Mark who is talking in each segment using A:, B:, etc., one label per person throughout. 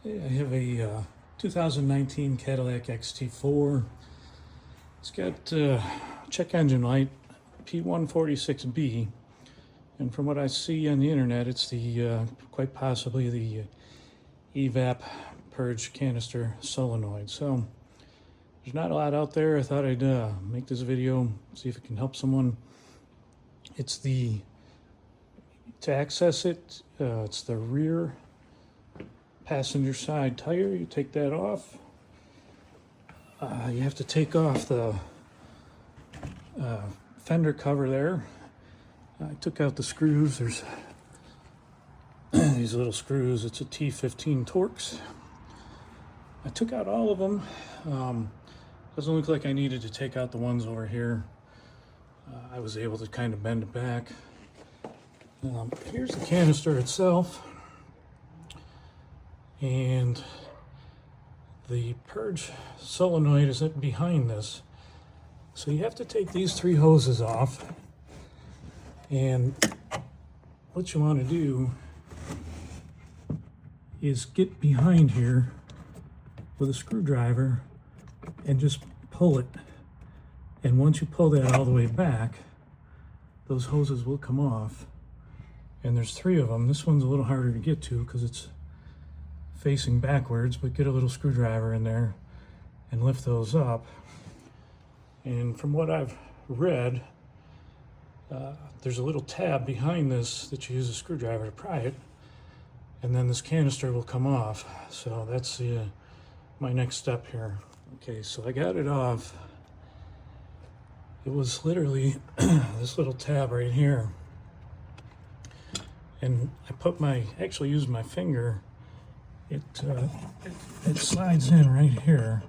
A: I have a 2019 Cadillac XT4. It's got check engine light P146B, and from what I see on the internet, it's the quite possibly the Evap Purge canister solenoid. So there's not a lot out there. I thought I'd make this video, see if it can help someone. It's to access it, it's the rear passenger side tire. You take that off. You have to take off the fender cover there. I took out the screws. There's these little screws. It's a T15 Torx. I took out all of them. Doesn't look like I needed to take out the ones over here. I was able to kind of bend it back. Here's the canister itself. And the Purge Solenoid is behind this. So you have to take these three hoses off. And what you want to do is get behind here with a screwdriver and just pull it. And once you pull that all the way back, those hoses will come off. And there's three of them. This one's a little harder to get to because it's facing backwards, but get a little screwdriver in there and lift those up. And from what I've read, there's a little tab behind this that you use a screwdriver to pry it, and then this canister will come off. So that's my next step here. Okay, so I got it off. It was literally this little tab right here, and I actually used my finger. It slides in right here,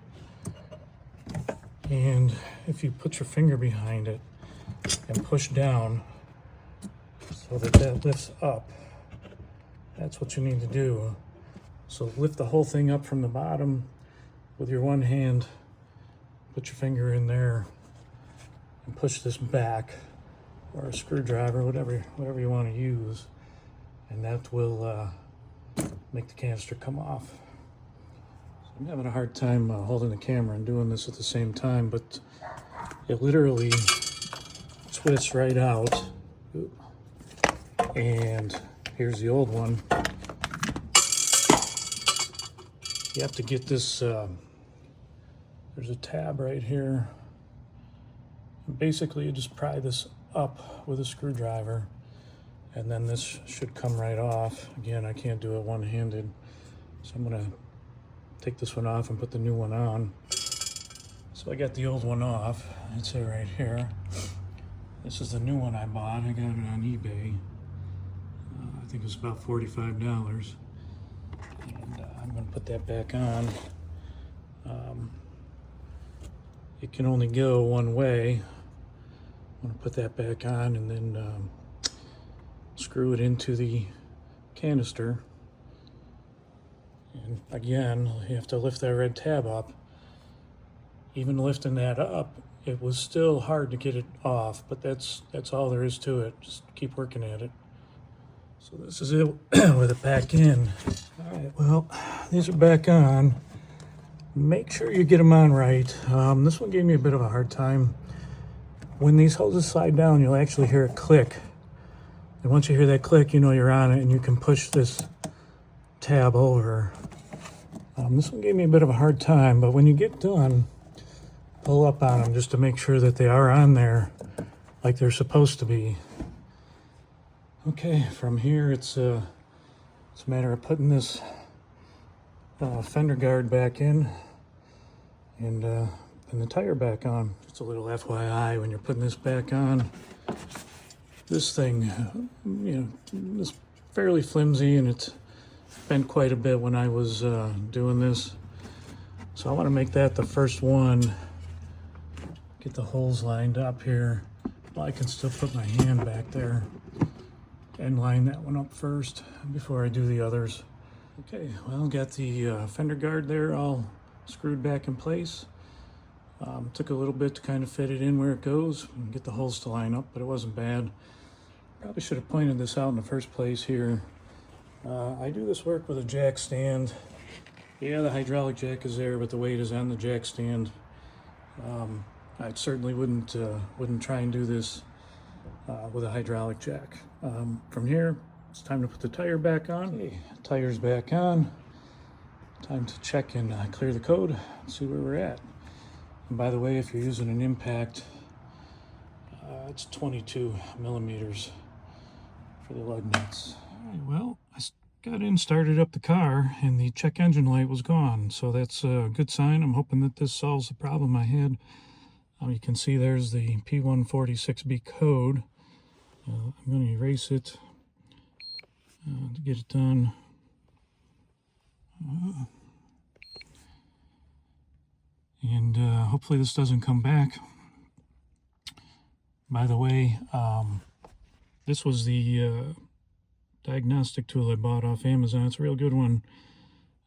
A: and if you put your finger behind it and push down so that lifts up, that's what you need to do. So lift the whole thing up from the bottom with your one hand, put your finger in there and push this back, or a screwdriver, whatever you want to use, and that will make the canister come off. So I'm having a hard time holding the camera and doing this at the same time, but it literally twists right out. And here's the old one. You have to get this, there's a tab right here. And basically you just pry this up with a screwdriver, and then this should come right off. Again, I can't do it one-handed, so I'm gonna take this one off and put the new one on. So I got the old one off. It's it right here. This is the new one I bought. I got it on eBay. I think it was about $45. And I'm gonna put that back on. It can only go one way. I'm gonna put that back on and then screw it into the canister. And again, you have to lift that red tab up. Even lifting that up, it was still hard to get it off, but that's all there is to it. Just keep working at it. So this is it with it back in. All right, well, these are back on. Make sure you get them on right. This one gave me a bit of a hard time. When these hoses slide down, you'll actually hear it click. And once you hear that click, you know you're on it, and you can push this tab over. This one gave me a bit of a hard time, but when you get done, pull up on them just to make sure that they are on there like they're supposed to be. Okay, from here it's a matter of putting this fender guard back in and the tire back on. Just a little FYI, when you're putting this back on, this thing, is fairly flimsy, and it's bent quite a bit when I was doing this. So I want to make that the first one. Get the holes lined up here. Well, I can still put my hand back there and line that one up first before I do the others. Okay, well, got the fender guard there all screwed back in place. Took a little bit to kind of fit it in where it goes and get the holes to line up, but it wasn't bad. Probably should have pointed this out in the first place here. I do this work with a jack stand. Yeah, the hydraulic jack is there, but the weight is on the jack stand. I certainly wouldn't try and do this with a hydraulic jack. From here, it's time to put the tire back on. Okay, tire's back on. Time to check and clear the code, see where we're at. And by the way, if you're using an impact, it's 22 millimeters for the lug nuts. All right, well, I got in, started up the car, and the check engine light was gone. So that's a good sign. I'm hoping that this solves the problem I had. You can see there's the P146B code. I'm going to erase it to get it done. And hopefully this doesn't come back. By the way, this was the diagnostic tool I bought off Amazon. It's a real good one.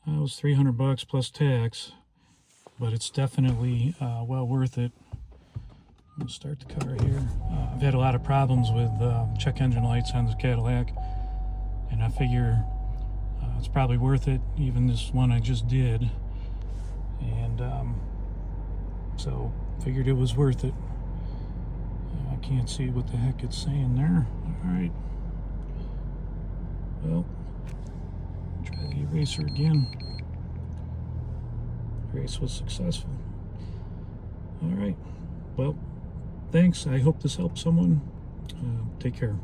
A: It was $300 plus tax, but it's definitely well worth it. I'm gonna start the car here. I've had a lot of problems with check engine lights on the Cadillac, and I figure it's probably worth it, even this one I just did. And so figured it was worth it. I can't see what the heck it's saying there. All right. Well, try the eraser again. Erase was successful. All right. Well, thanks. I hope this helps someone. Take care.